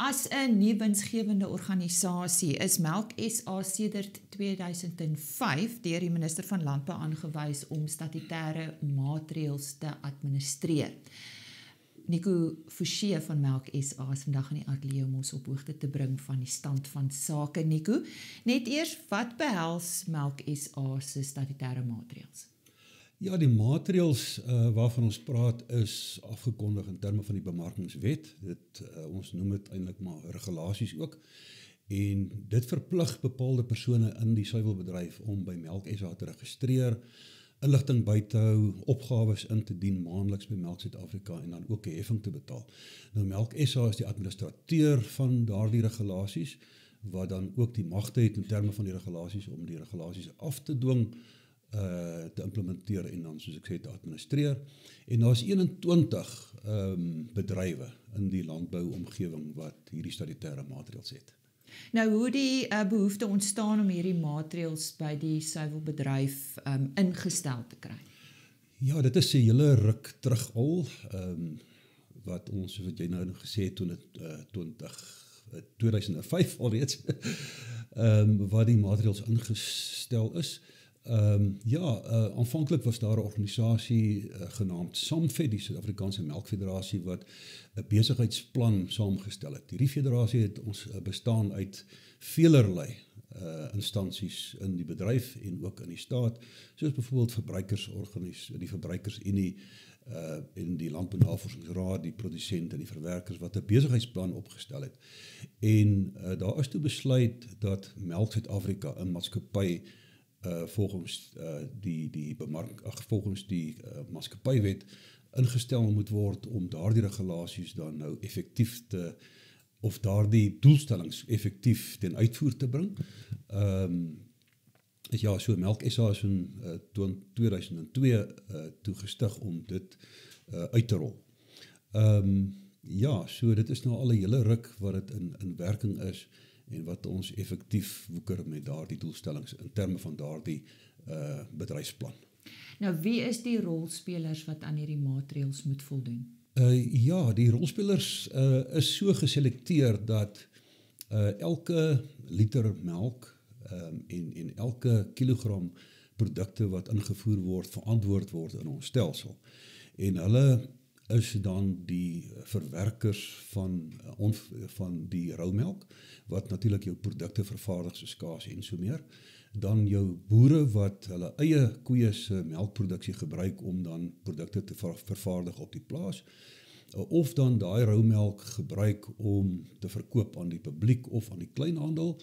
As 'n nie winsgewende organisasie is Melk SA sedert 2005 deur die minister van Landbou aangewys om statutêre maatreëls te administreer. Nico Forshey van Melk SA is vandag in die ateljee om ons op hoogte te bring van die stand van sake. Nico, net eers, wat behels Melk SA se statutêre maatreëls? Ja, die maatreëls waarvan ons praat is afgekondig in terme van die bemarkingswet. Ons noem dit eintlik maar regulasies ook. En dit verplig bepaalde persone in die suiwelbedryf om by Melk SA te registreer, inligting by te hou, opgawes in te dien maandeliks by Melk Suid-Afrika en dan ook 'n heffing te betaal. Nou Melk SA is die administrateur van daardie regulasies, wat dan ook die magte het in terme van die regulasies om die regulasies af te dwing, te implementeer en dan, soos ek sê, te administreer. En daar is 21 bedrywe in die landbouomgewing wat hierdie statutêre maatreëls het. Nou, hoe die behoefte ontstaan om hierdie maatreëls by die suiwelbedryf ingestel te kry? Ja, dit is 'n hele ruk terug al, wat jy nou gesê het, toen het 2005 alreeds, wat die maatreëls ingestel is. Aanvanklik was daar 'n organisasie genaamd SAMFED, die Suid-Afrikaanse Melkfederasie, wat 'n besigheidsplan saamgestel het. Hierdie federasie het ons bestaan uit velerlei instansies in die bedryf en ook in die staat, soos byvoorbeeld die Verbruikersunie en die Landbounavorsingsraad, die produsente en die verwerkers wat 'n besigheidsplan opgestel het. En daar is toe besluit dat Melk Suid-Afrika 'n maatskappy volgens die maatskappywet ingestel moet word om daardie regulasies dan nou effektief of daardie doelstellings effektief ten uitvoer te bring. So Melk SA is in 2002 toegestig om dit uit te rol. So dit is nou al 'n hele ruk wat dit in werking is en wat ons effektief woeker met daardie doelstellings in terme van daardie bedryfsplan. Nou, wie is die rolspelers wat aan hierdie maatreëls moet voldoen? Die rolspelers is so geselekteer dat elke liter melk en elke kilogram produkte wat ingevoer word, verantwoord word in ons stelsel. En hulle is dan die verwerkers van die roumelk, wat natuurlik jou produkte vervaardig soos kaas en so meer. Dan jou boere wat hulle eie koeie se melkproduksie gebruik om dan produkte te vervaardig op die plaas, of dan daai roumelk gebruik om te verkoop aan die publiek of aan die kleinhandel.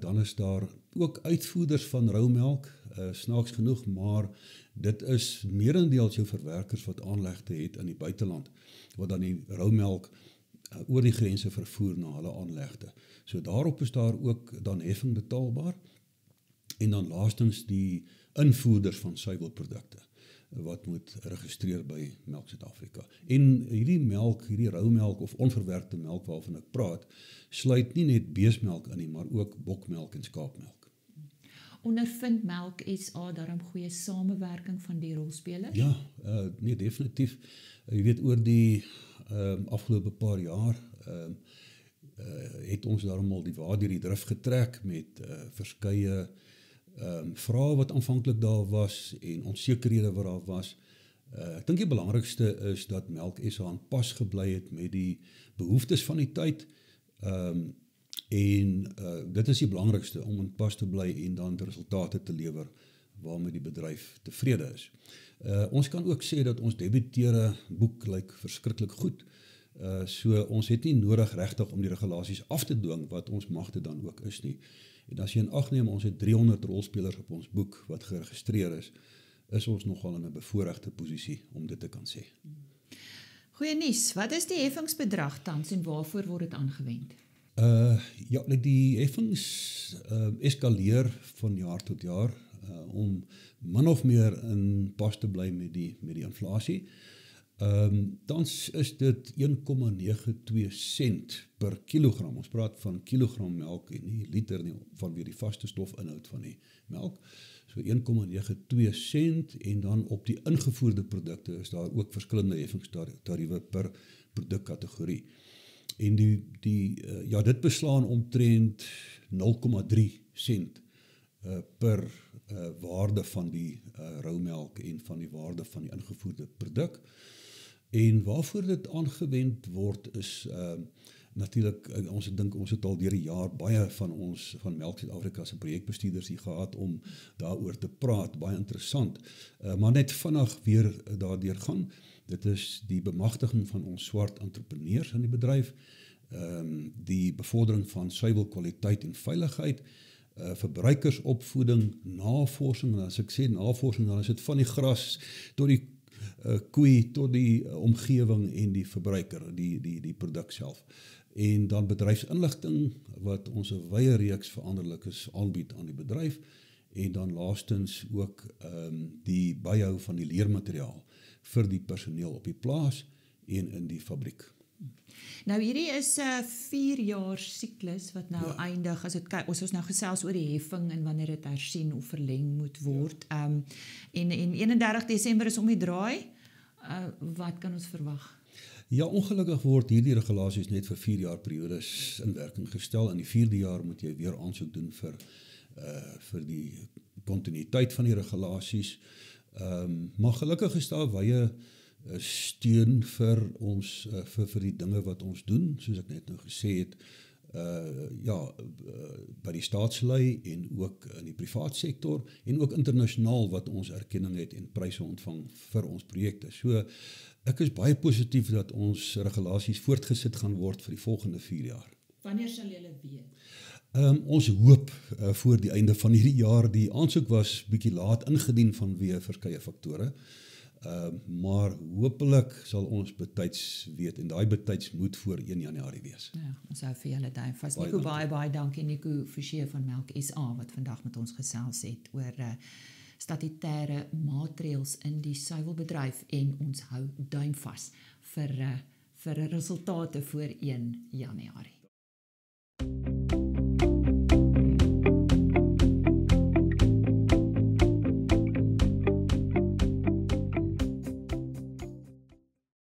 Dan is daar ook uitvoerders van roumelk, snaaks genoeg, maar dit is meerendeels jou verwerkers wat aanlegte het in die buiteland, wat dan die roumelk oor die grense vervoer na hulle aanlegte. So daarop is daar ook dan heffing betaalbaar. En dan laastens die invoerders van suiwelprodukte wat moet registreer by Melk Suid-Afrika. En hierdie roumelk of onverwerkte melk waarvan ek praat, sluit nie net beesmelk in nie, maar ook bokmelk en skaapmelk. Ondervind Melk SA daarom goeie samewerking van die rolspelers? Ja, nee, definitief. Jy weet, oor die afgelope paar jaar het ons daarom al die waardeur die drif getrek met verskeie vrae wat aanvanklik daar was en onsekerhede wat daar was. Ek dink die belangrikste is dat Melk SA aan pas gebly het met die behoeftes van die tyd, en dit is die belangrikste, om aan pas te bly en dan die resultate te lewer waarmee die bedryf tevrede is. Ons kan ook sê dat ons debiteure boek lyk verskriklik goed, so ons het nie nodig regtig om die regulasies af te dwing wat ons magte dan ook is nie. En as jy in ag neem, ons het 300 rolspelers op ons boek wat geregistreer is ons nogal in 'n bevoorregte posisie om dit te kan sê. Goeie nuus, wat is die heffingsbedrag tans en waarvoor word dit aangewend? Die heffings eskaleer van jaar tot jaar om min of meer in pas te bly met die inflasie. Tans is dit 1,92 sent per kilogram. Ons praat van kilogram melk en nie liter nie, vanweer die vaste stofinhoud van die melk. So 1,92 sent, en dan op die ingevoerde produkte is daar ook verskillende heffingstariewe per produktkategorie. En dit beslaan omtrent 0,3 sent per waarde van die roumelk en van die waarde van die ingevoerde produk. En waarvoor dit aangewend word is natuurlik, ons het al deur die jaar baie van Melk Suid-Afrika se projekbestuurders hier gehad om daaroor te praat, baie interessant. Maar net vinnig weer daardeur gaan, dit is die bemagtiging van ons swart entrepreneurs in die bedryf, die bevordering van suiwelkwaliteit en veiligheid, verbruikersopvoeding, navorsing, en as ek sê navorsing, dan is dit van die gras tot die koei, tot die omgewing en die verbruiker, die produk self. En dan bedryfsinligting, wat ons 'n wye reeks veranderlikes aanbied aan die bedryf, en dan laastens ook die byhou van die leermateriaal vir die personeel op die plaas en in die fabriek. Nou hierdie is 'n 4-jaar siklus wat nou eindig, as dit kyk, ons nou gesels oor die heffing en wanneer dit hersien of verleng moet word. En 31 Desember is om die draai. Wat kan ons verwag? Ja, ongelukkig word hierdie regulasies net vir 4 jaar periodes in werking gestel. In die 4de jaar moet jy weer aansoek doen vir die kontinuïteit van die regulasies. Maar gelukkig is daar wye steun vir ons vir die dinge wat ons doen, soos ek net nou gesê het, by die staatslui en ook in die privaat sektor en ook internasionaal wat ons erkenning het en pryse ontvang vir ons projekte. So ek is baie positief dat ons regulasies voortgesit gaan word vir die volgende 4 jaar. Wanneer sal julle weet? Ons hoop voor die einde van hierdie jaar. Die aansoek was bietjie laat ingedien vanweë verskeie faktore. Maar hopelik sal ons betyds weet, en daai betyds moet voor 1 Januarie wees. Ja, ons hou vir julle duim vas. Nico, baie dankie, Nico Forshey van Melk SA, wat vandag met ons gesels het oor statutêre maatreëls in die suiwelbedryf, en ons hou duim vas vir resultate voor 1 Januarie.